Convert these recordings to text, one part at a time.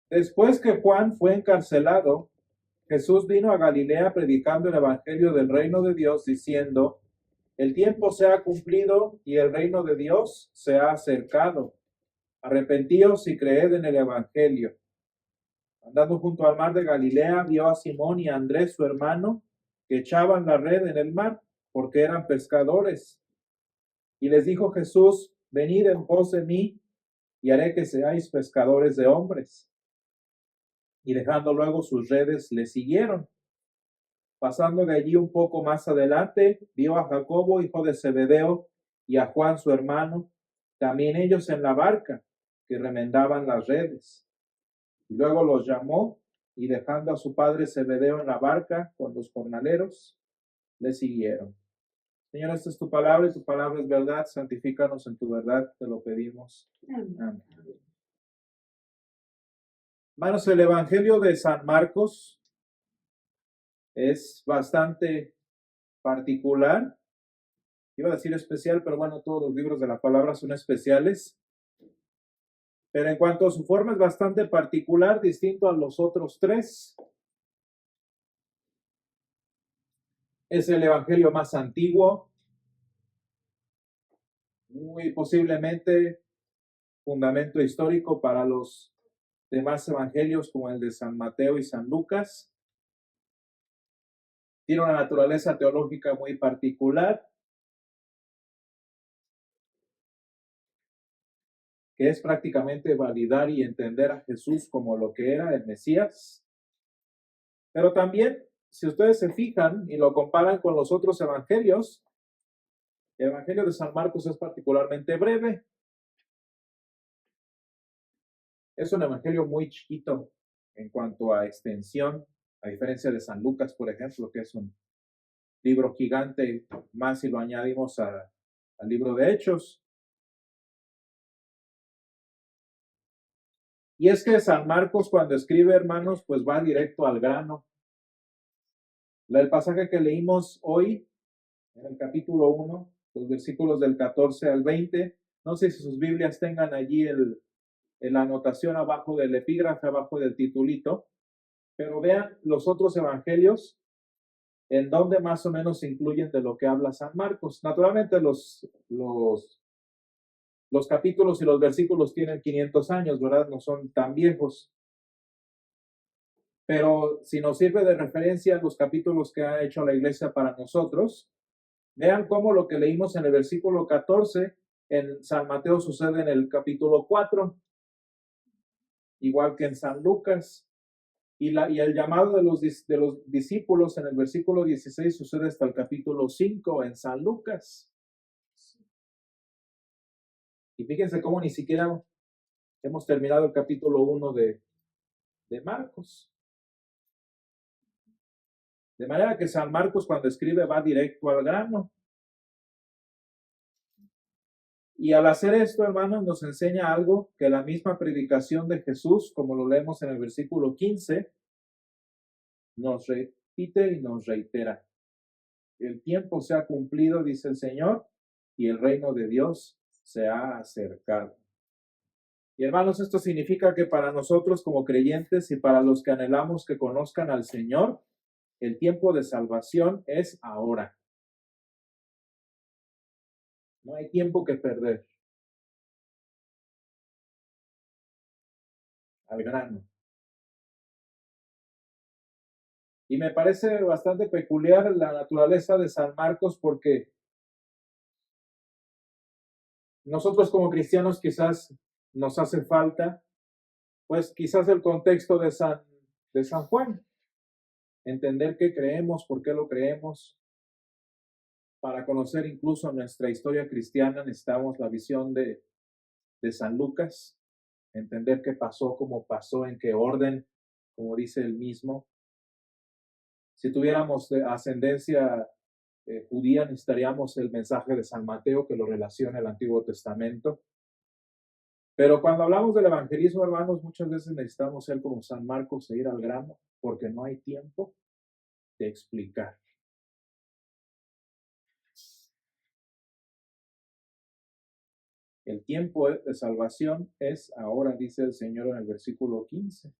Después que Juan fue encarcelado, Jesús vino a Galilea predicando el evangelio del reino de Dios, diciendo: el tiempo se ha cumplido y el reino de Dios se ha acercado. Arrepentíos y creed en el evangelio. Andando junto al mar de Galilea, vio a Simón y a Andrés, su hermano, que echaban la red en el mar, porque eran pescadores. Y les dijo Jesús: venid en pos de mí, y haré que seáis pescadores de hombres. Y dejando luego sus redes, le siguieron. Pasando de allí un poco más adelante, vio a Jacobo, hijo de Zebedeo, y a Juan, su hermano, también ellos en la barca, que remendaban las redes. Y luego los llamó, y dejando a su padre Zebedeo en la barca con los jornaleros, le siguieron. Señor, esta es tu palabra, y tu palabra es verdad. Santifícanos en tu verdad, te lo pedimos. Amén. Hermanos, el Evangelio de San Marcos es bastante particular. Iba a decir especial, pero bueno, todos los libros de la palabra son especiales. Pero en cuanto a su forma es bastante particular, distinto a los otros tres. Es el evangelio más antiguo, muy posiblemente fundamento histórico para los demás evangelios como el de San Mateo y San Lucas. Tiene una naturaleza teológica muy particular, que es prácticamente validar y entender a Jesús como lo que era el Mesías. Pero también, si ustedes se fijan y lo comparan con los otros evangelios, el evangelio de San Marcos es particularmente breve. Es un evangelio muy chiquito en cuanto a extensión, a diferencia de San Lucas, por ejemplo, que es un libro gigante, más si lo añadimos al libro de Hechos. Y es que San Marcos, cuando escribe, hermanos, pues va directo al grano. El pasaje que leímos hoy, en el capítulo 1, los versículos del 14 al 20, no sé si sus Biblias tengan allí la anotación abajo del epígrafe, abajo del titulito, pero vean los otros evangelios en donde más o menos se incluyen de lo que habla San Marcos. Naturalmente los capítulos y los versículos tienen 500 años, ¿verdad? No son tan viejos. Pero si nos sirve de referencia los capítulos que ha hecho la iglesia para nosotros, vean cómo lo que leímos en el versículo 14 en San Mateo sucede en el capítulo 4, igual que en San Lucas. Y el llamado de los discípulos en el versículo 16 sucede hasta el capítulo 5 en San Lucas. Y fíjense cómo ni siquiera hemos terminado el capítulo 1 de Marcos. De manera que San Marcos, cuando escribe, va directo al grano. Y al hacer esto, hermanos, nos enseña algo que la misma predicación de Jesús, como lo leemos en el versículo 15, nos repite y nos reitera. El tiempo se ha cumplido, dice el Señor, y el reino de Dios se ha acercado. Y hermanos, esto significa que para nosotros como creyentes y para los que anhelamos que conozcan al Señor, el tiempo de salvación es ahora. No hay tiempo que perder. Al grano. Y me parece bastante peculiar la naturaleza de San Marcos porque nosotros como cristianos quizás nos hace falta, pues quizás el contexto de San Juan. Entender qué creemos, por qué lo creemos. Para conocer incluso nuestra historia cristiana necesitamos la visión de San Lucas, entender qué pasó, cómo pasó, en qué orden, como dice él mismo. Si tuviéramos ascendencia judía, necesitaríamos el mensaje de San Mateo que lo relaciona al Antiguo Testamento. Pero cuando hablamos del evangelismo, hermanos, muchas veces necesitamos ser como San Marcos e ir al grano, porque no hay tiempo de explicar. El tiempo de salvación es ahora, dice el Señor en el versículo 15.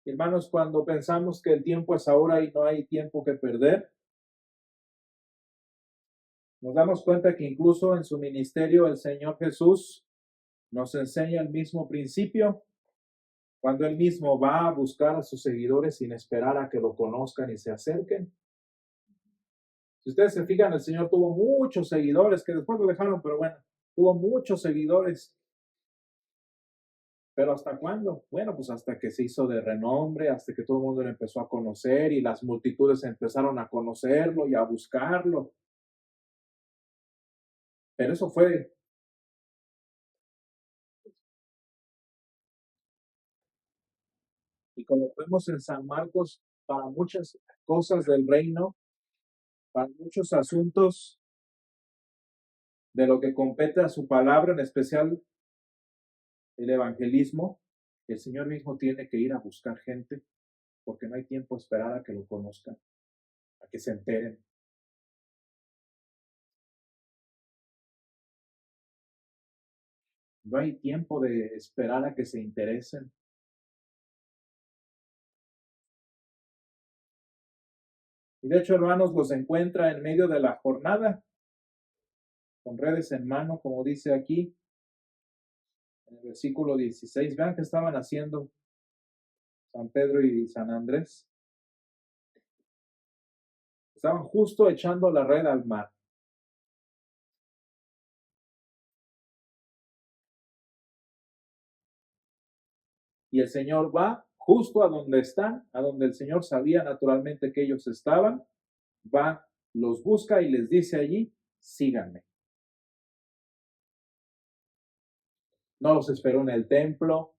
Hermanos, cuando pensamos que el tiempo es ahora y no hay tiempo que perder, nos damos cuenta que incluso en su ministerio el Señor Jesús nos enseña el mismo principio cuando él mismo va a buscar a sus seguidores sin esperar a que lo conozcan y se acerquen. Si ustedes se fijan, el Señor tuvo muchos seguidores que después lo dejaron, pero bueno, tuvo muchos seguidores. ¿Pero hasta cuándo? Bueno, pues hasta que se hizo de renombre, hasta que todo el mundo lo empezó a conocer y las multitudes empezaron a conocerlo y a buscarlo. Pero eso fue. Y como vemos en San Marcos, para muchas cosas del reino, para muchos asuntos de lo que compete a su palabra, en especial el evangelismo, el Señor mismo tiene que ir a buscar gente porque no hay tiempo a esperar a que lo conozcan, a que se enteren. No hay tiempo de esperar a que se interesen. Y de hecho, hermanos, los encuentra en medio de la jornada, con redes en mano, como dice aquí en el versículo 16. Vean qué estaban haciendo San Pedro y San Andrés. Estaban justo echando la red al mar. Y el Señor va justo a donde están, a donde el Señor sabía naturalmente que ellos estaban, va, los busca y les dice allí, síganme. No los esperó en el templo,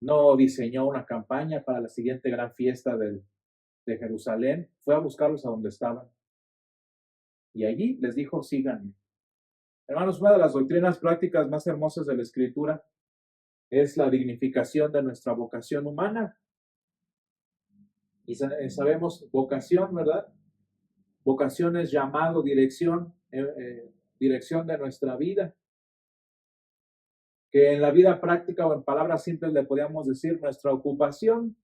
no diseñó una campaña para la siguiente gran fiesta de Jerusalén, fue a buscarlos a donde estaban. Y allí les dijo, síganme. Hermanos, una de las doctrinas prácticas más hermosas de la Escritura es la dignificación de nuestra vocación humana. Y sabemos vocación, ¿verdad? Vocación es llamado, dirección, dirección de nuestra vida. Que en la vida práctica o en palabras simples le podríamos decir nuestra ocupación.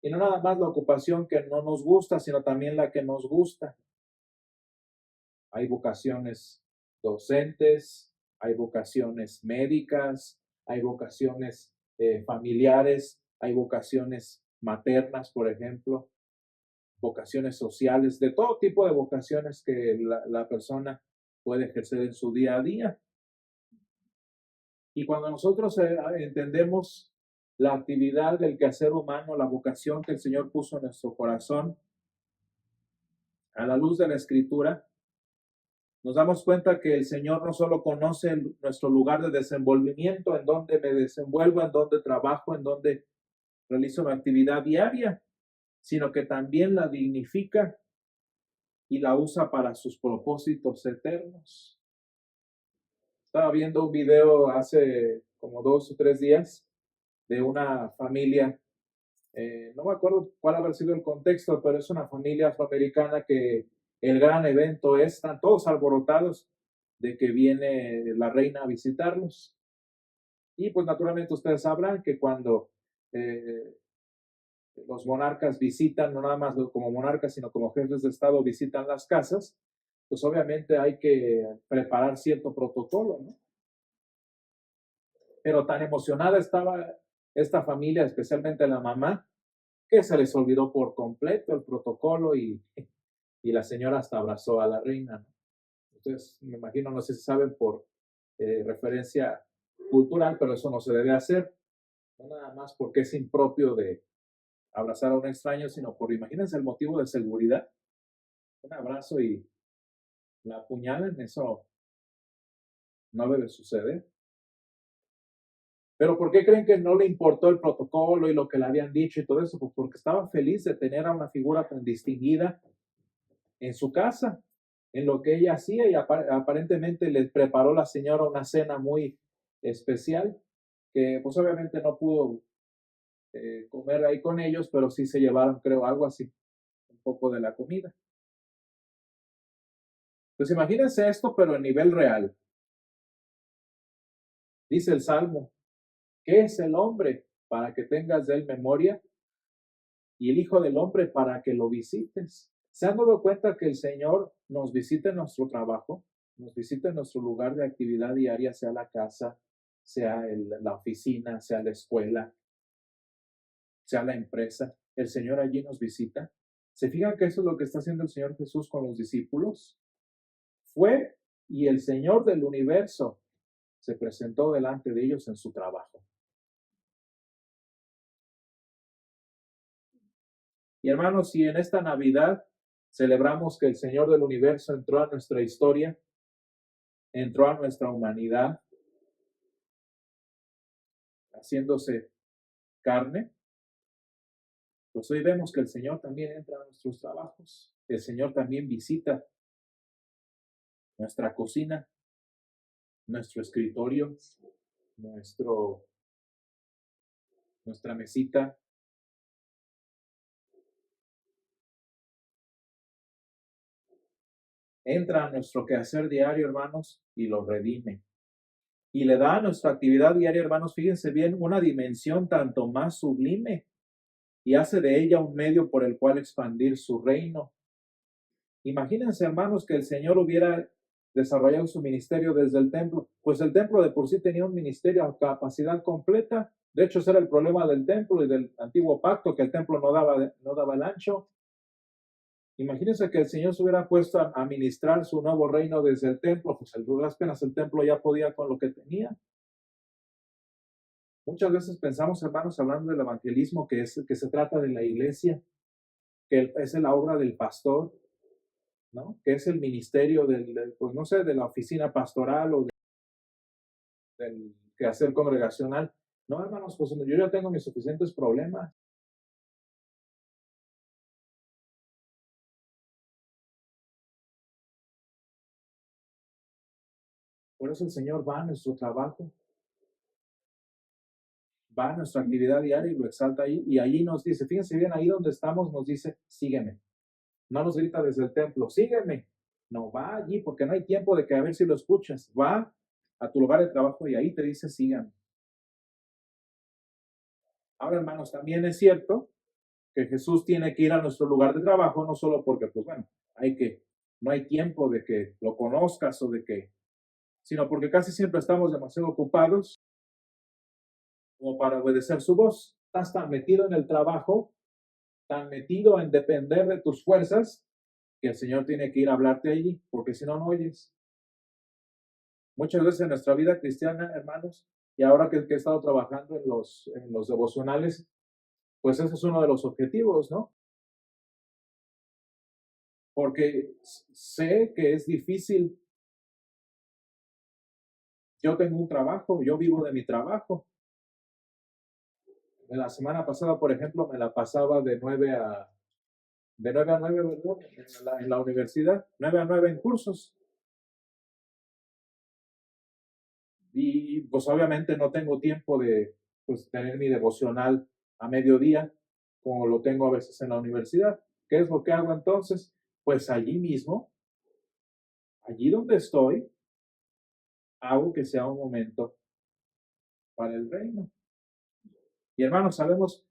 Y no nada más la ocupación que no nos gusta, sino también la que nos gusta. Hay vocaciones docentes, hay vocaciones médicas, hay vocaciones familiares, hay vocaciones maternas, por ejemplo, vocaciones sociales, de todo tipo de vocaciones que la persona puede ejercer en su día a día. Y cuando nosotros entendemos la actividad del quehacer humano, la vocación que el Señor puso en nuestro corazón, a la luz de la Escritura, nos damos cuenta que el Señor no solo conoce nuestro lugar de desenvolvimiento, en donde me desenvuelvo, en donde trabajo, en donde realizo mi actividad diaria, sino que también la dignifica y la usa para sus propósitos eternos. Estaba viendo un video hace como 2 o 3 días de una familia, no me acuerdo cuál habrá sido el contexto, pero es una familia afroamericana que el gran evento es, están todos alborotados de que viene la reina a visitarlos. Y pues naturalmente ustedes sabrán que cuando eh, los monarcas visitan, no nada más como monarcas, sino como jefes de Estado visitan las casas, pues obviamente hay que preparar cierto protocolo, ¿no? Pero tan emocionada estaba esta familia, especialmente la mamá, que se les olvidó por completo el protocolo y la señora hasta abrazó a la reina, ¿no? Entonces, me imagino, no sé si saben por referencia cultural, pero eso no se debe hacer, no nada más porque es impropio de abrazar a un extraño, sino por, imagínense el motivo de seguridad, un abrazo y la apuñalan, eso no debe suceder. Pero ¿por qué creen que no le importó el protocolo y lo que le habían dicho y todo eso? Pues porque estaba feliz de tener a una figura tan distinguida en su casa, en lo que ella hacía, y aparentemente les preparó la señora una cena muy especial, que pues obviamente no pudo comer ahí con ellos, pero sí se llevaron, creo, algo así, un poco de la comida. Pues imagínense esto, pero a nivel real. Dice el Salmo, ¿qué es el hombre para que tengas de él memoria? Y el Hijo del Hombre para que lo visites. ¿Se han dado cuenta que el Señor nos visita en nuestro trabajo? Nos visita en nuestro lugar de actividad diaria, sea la casa, sea la oficina, sea la escuela, sea la empresa. El Señor allí nos visita. ¿Se fijan que eso es lo que está haciendo el Señor Jesús con los discípulos? Fue y el Señor del universo se presentó delante de ellos en su trabajo. Y hermanos, si en esta Navidad celebramos que el Señor del universo entró a nuestra historia, entró a nuestra humanidad, haciéndose carne, pues hoy vemos que el Señor también entra a nuestros trabajos. El Señor también visita nuestra cocina, nuestro escritorio, nuestro, nuestra mesita. Entra a nuestro quehacer diario, hermanos, y lo redime. Y le da a nuestra actividad diaria, hermanos, fíjense bien, una dimensión tanto más sublime y hace de ella un medio por el cual expandir su reino. Imagínense, hermanos, que el Señor hubiera desarrollado su ministerio desde el templo, pues el templo de por sí tenía un ministerio a capacidad completa. De hecho, ese era el problema del templo y del antiguo pacto, que el templo no daba el ancho. Imagínense que el Señor se hubiera puesto a ministrar su nuevo reino desde el templo, pues apenas el templo ya podía con lo que tenía. Muchas veces pensamos, hermanos, hablando del evangelismo, que se trata de la iglesia, que es la obra del pastor, ¿no? Que es el ministerio pues no sé, de la oficina pastoral o del quehacer congregacional. No, hermanos, pues yo ya tengo mis suficientes problemas. Por eso el Señor va a nuestro trabajo, va a nuestra actividad diaria y lo exalta ahí. Y allí nos dice, fíjense bien, ahí donde estamos nos dice, sígueme. No nos grita desde el templo, sígueme. No, va allí porque no hay tiempo de que a ver si lo escuchas. Va a tu lugar de trabajo y ahí te dice, síganme. Ahora, hermanos, también es cierto que Jesús tiene que ir a nuestro lugar de trabajo, no solo porque, pues bueno, no hay tiempo de que lo conozcas o de que, sino porque casi siempre estamos demasiado ocupados como para obedecer su voz. Estás tan metido en el trabajo, tan metido en depender de tus fuerzas, que el Señor tiene que ir a hablarte allí, porque si no, no oyes. Muchas veces en nuestra vida cristiana, hermanos, y ahora que he estado trabajando en los devocionales, pues ese es uno de los objetivos, ¿no? Porque sé que es difícil. Yo tengo un trabajo, yo vivo de mi trabajo. La semana pasada, por ejemplo, me la pasaba de 9 a 9, ¿verdad? En la universidad, 9 a 9 en cursos. Y pues obviamente no tengo tiempo de pues, tener mi devocional a mediodía, como lo tengo a veces en la universidad. ¿Qué es lo que hago entonces? Pues allí mismo, allí donde estoy, hago que sea un momento para el reino. Y hermanos, sabemos,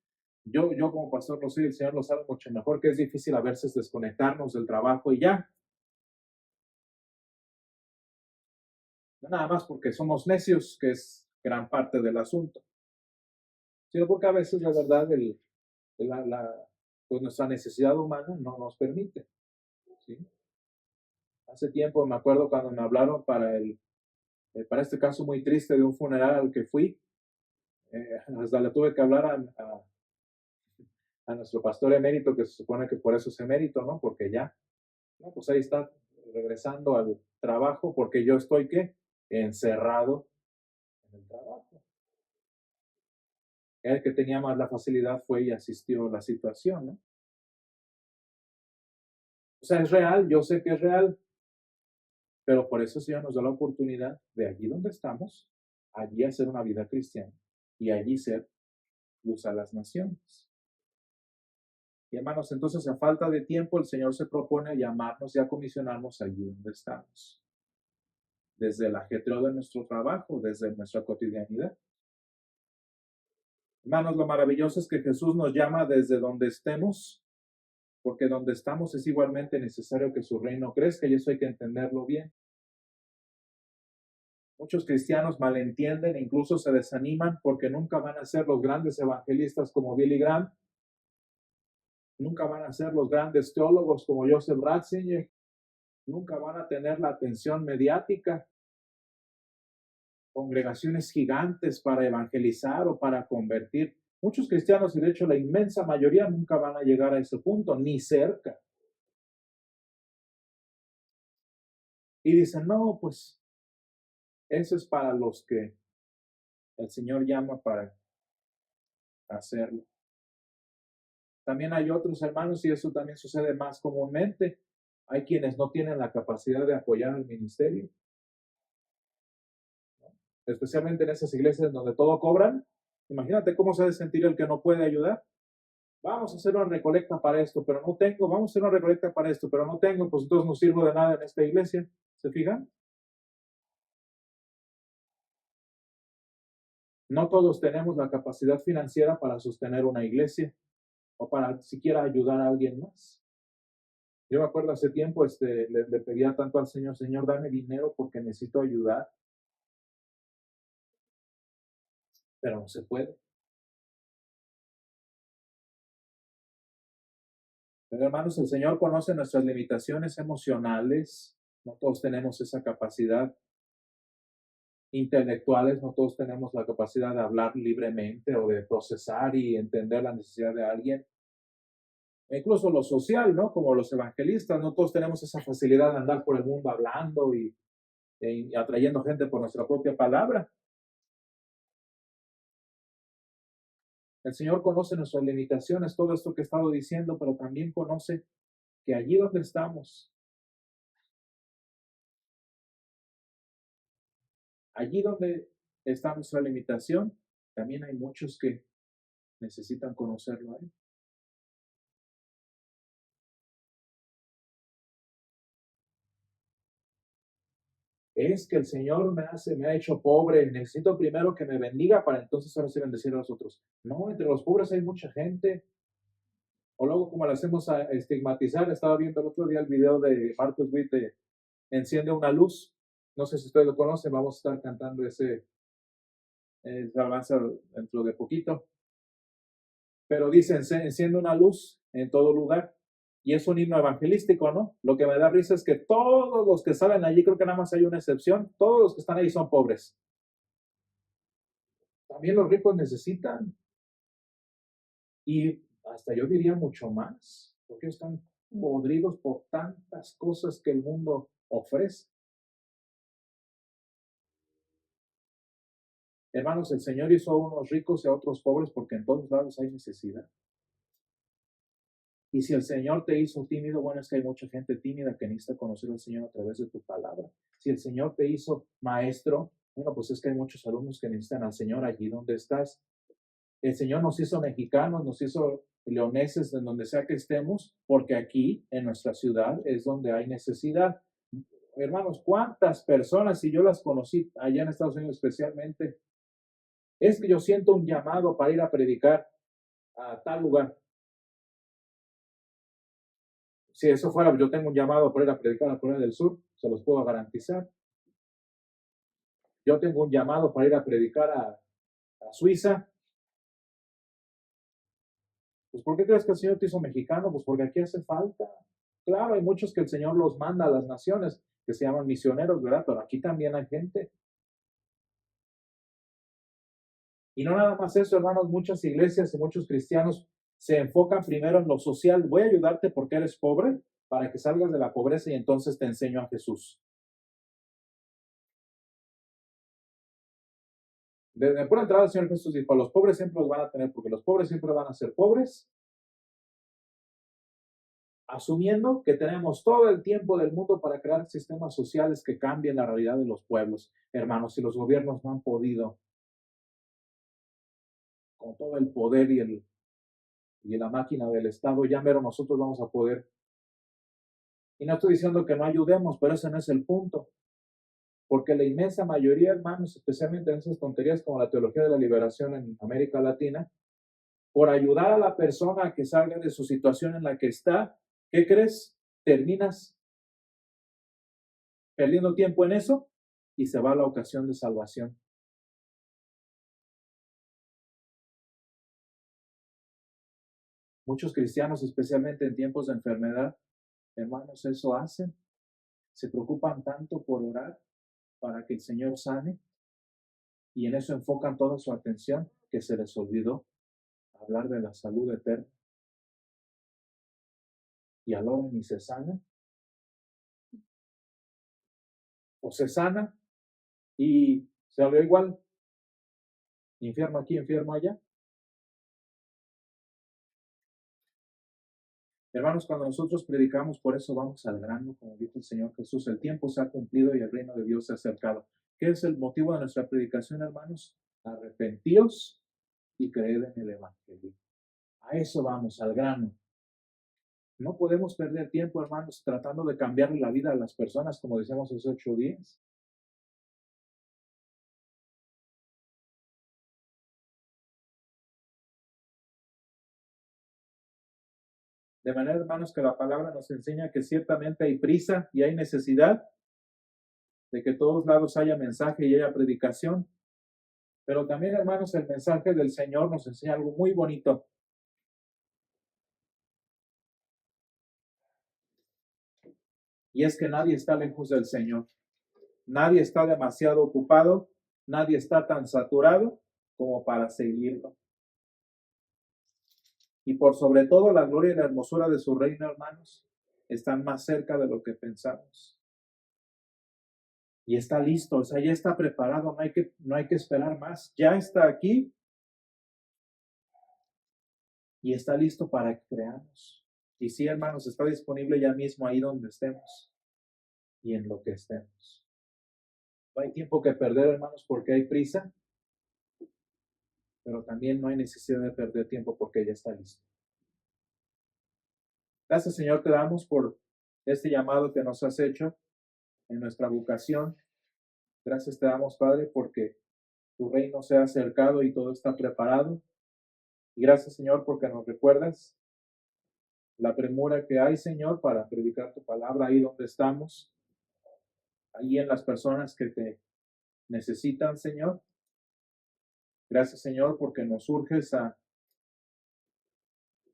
yo como pastor lo sé, el Señor lo sabe mucho mejor, que es difícil a veces desconectarnos del trabajo y ya. No nada más porque somos necios, que es gran parte del asunto, sino porque a veces la verdad, pues nuestra necesidad humana no nos permite. ¿Sí? Hace tiempo me acuerdo cuando me hablaron para este caso muy triste de un funeral al que fui, hasta le tuve que hablar a nuestro pastor emérito, que se supone que por eso es emérito, ¿no? Porque ya, no, pues ahí está regresando al trabajo, porque yo estoy, ¿qué? Encerrado en el trabajo. El que tenía más la facilidad fue y asistió a la situación, ¿no? O sea, es real, yo sé que es real, pero por eso el Señor nos da la oportunidad de allí donde estamos, allí hacer una vida cristiana y allí ser luz a las naciones. Y hermanos, entonces a falta de tiempo el Señor se propone a llamarnos y a comisionarnos allí donde estamos, desde el ajetreo de nuestro trabajo, desde nuestra cotidianidad. Hermanos, lo maravilloso es que Jesús nos llama desde donde estemos, porque donde estamos es igualmente necesario que su reino crezca y eso hay que entenderlo bien. Muchos cristianos malentienden e incluso se desaniman porque nunca van a ser los grandes evangelistas como Billy Graham, nunca van a ser los grandes teólogos como Joseph Ratzinger, nunca van a tener la atención mediática, congregaciones gigantes para evangelizar o para convertir. Muchos cristianos, y de hecho la inmensa mayoría, nunca van a llegar a ese punto, ni cerca. Y dicen, no, pues eso es para los que el Señor llama para hacerlo. También hay otros hermanos, y eso también sucede más comúnmente. Hay quienes no tienen la capacidad de apoyar al ministerio, ¿no? Especialmente en esas iglesias donde todo cobran. Imagínate cómo se ha de sentir el que no puede ayudar. Vamos a hacer una recolecta para esto, pero no tengo. Vamos a hacer una recolecta para esto, pero no tengo. Pues entonces no sirvo de nada en esta iglesia. ¿Se fijan? No todos tenemos la capacidad financiera para sostener una iglesia o para siquiera ayudar a alguien más. Yo me acuerdo hace tiempo, le pedía tanto al Señor, Señor, dame dinero porque necesito ayudar, pero no se puede. Pero hermanos, el Señor conoce nuestras limitaciones emocionales. No todos tenemos esa capacidad intelectuales, no todos tenemos la capacidad de hablar libremente o de procesar y entender la necesidad de alguien. E incluso lo social, ¿no? Como los evangelistas, no todos tenemos esa facilidad de andar por el mundo hablando y atrayendo gente por nuestra propia palabra. El Señor conoce nuestras limitaciones, todo esto que he estado diciendo, pero también conoce que allí donde estamos, allí donde está nuestra limitación, también hay muchos que necesitan conocerlo a Él. Es que el Señor me ha hecho pobre, necesito primero que me bendiga para entonces ahora sí bendecir a los otros. No, entre los pobres hay mucha gente. O luego como le hacemos a estigmatizar, estaba viendo el otro día el video de Marcus Witt de Enciende una luz. No sé si ustedes lo conocen, vamos a estar cantando ese alabanza dentro de poquito. Pero dice, enciende una luz en todo lugar. Y es un himno evangelístico, ¿no? Lo que me da risa es que todos los que salen allí, creo que nada más hay una excepción, todos los que están ahí son pobres. También los ricos necesitan. Y hasta yo diría mucho más, porque están podridos por tantas cosas que el mundo ofrece. Hermanos, el Señor hizo a unos ricos y a otros pobres porque en todos lados hay necesidad. Y si el Señor te hizo tímido, bueno, es que hay mucha gente tímida que necesita conocer al Señor a través de tu palabra. Si el Señor te hizo maestro, bueno, pues es que hay muchos alumnos que necesitan al Señor allí donde estás. El Señor nos hizo mexicanos, nos hizo leoneses, en donde sea que estemos, porque aquí, en nuestra ciudad, es donde hay necesidad. Hermanos, ¿cuántas personas, y yo las conocí allá en Estados Unidos especialmente, es que yo siento un llamado para ir a predicar a tal lugar? Si eso fuera, yo tengo un llamado para ir a predicar a Corea del Sur, se los puedo garantizar. Yo tengo un llamado para ir a predicar a Suiza. Pues, ¿por qué crees que el Señor te hizo mexicano? Pues porque aquí hace falta. Claro, hay muchos que el Señor los manda a las naciones, que se llaman misioneros, ¿verdad? Pero aquí también hay gente. Y no nada más eso, hermanos, muchas iglesias y muchos cristianos se enfocan primero en lo social. Voy a ayudarte porque eres pobre, para que salgas de la pobreza y entonces te enseño a Jesús. Desde pura entrada el Señor Jesús dijo, los pobres siempre los van a tener, porque los pobres siempre van a ser pobres, asumiendo que tenemos todo el tiempo del mundo para crear sistemas sociales que cambien la realidad de los pueblos. Hermanos, si los gobiernos no han podido, con todo el poder y y la máquina del Estado, ya mero nosotros vamos a poder. Y no estoy diciendo que no ayudemos, pero ese no es el punto. Porque la inmensa mayoría, hermanos, especialmente en esas tonterías como la teología de la liberación en América Latina, por ayudar a la persona a que salga de su situación en la que está, ¿qué crees? Terminas perdiendo tiempo en eso y se va la ocasión de salvación. Muchos cristianos, especialmente en tiempos de enfermedad, hermanos, eso hacen. Se preocupan tanto por orar para que el Señor sane y en eso enfocan toda su atención que se les olvidó hablar de la salud eterna. Y al hora ni se sana, o se sana y se ve igual, enfermo aquí, enfermo allá. Hermanos, cuando nosotros predicamos, por eso vamos al grano, como dijo el Señor Jesús, el tiempo se ha cumplido y el reino de Dios se ha acercado. ¿Qué es el motivo de nuestra predicación, hermanos? Arrepentíos y creed en el Evangelio. A eso vamos, al grano. No podemos perder tiempo, hermanos, tratando de cambiarle la vida a las personas, como decíamos hace 8 días. De manera, hermanos, que la palabra nos enseña que ciertamente hay prisa y hay necesidad de que todos lados haya mensaje y haya predicación. Pero también, hermanos, el mensaje del Señor nos enseña algo muy bonito. Y es que nadie está lejos del Señor. Nadie está demasiado ocupado. Nadie está tan saturado como para seguirlo. Y por sobre todo la gloria y la hermosura de su reino, hermanos, están más cerca de lo que pensamos. Y está listo, o sea, ya está preparado, no hay que esperar más. Ya está aquí y está listo para que creamos. Y sí, hermanos, está disponible ya mismo ahí donde estemos y en lo que estemos. No hay tiempo que perder, hermanos, porque hay prisa, pero también no hay necesidad de perder tiempo porque ya está listo. Gracias, Señor, te damos por este llamado que nos has hecho en nuestra vocación. Gracias te damos, Padre, porque tu reino se ha acercado y todo está preparado. Y gracias, Señor, porque nos recuerdas la premura que hay, Señor, para predicar tu palabra ahí donde estamos, ahí en las personas que te necesitan, Señor. Gracias, Señor, porque nos urges a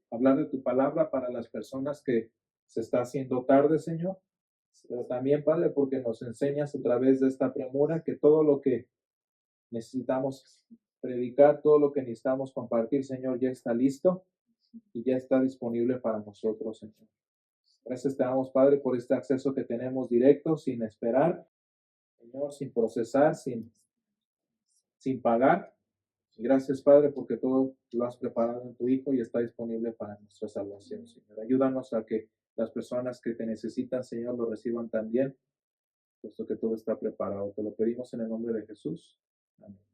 hablar de tu palabra para las personas que se está haciendo tarde, Señor. Pero también, Padre, porque nos enseñas a través de esta premura que todo lo que necesitamos predicar, todo lo que necesitamos compartir, Señor, ya está listo y ya está disponible para nosotros, Señor. Gracias te damos, Padre, por este acceso que tenemos directo, sin esperar, Señor, sin procesar, sin pagar. Gracias, Padre, porque todo lo has preparado en tu Hijo y está disponible para nuestra salvación, Señor. Ayúdanos a que las personas que te necesitan, Señor, lo reciban también, puesto que todo está preparado. Te lo pedimos en el nombre de Jesús. Amén.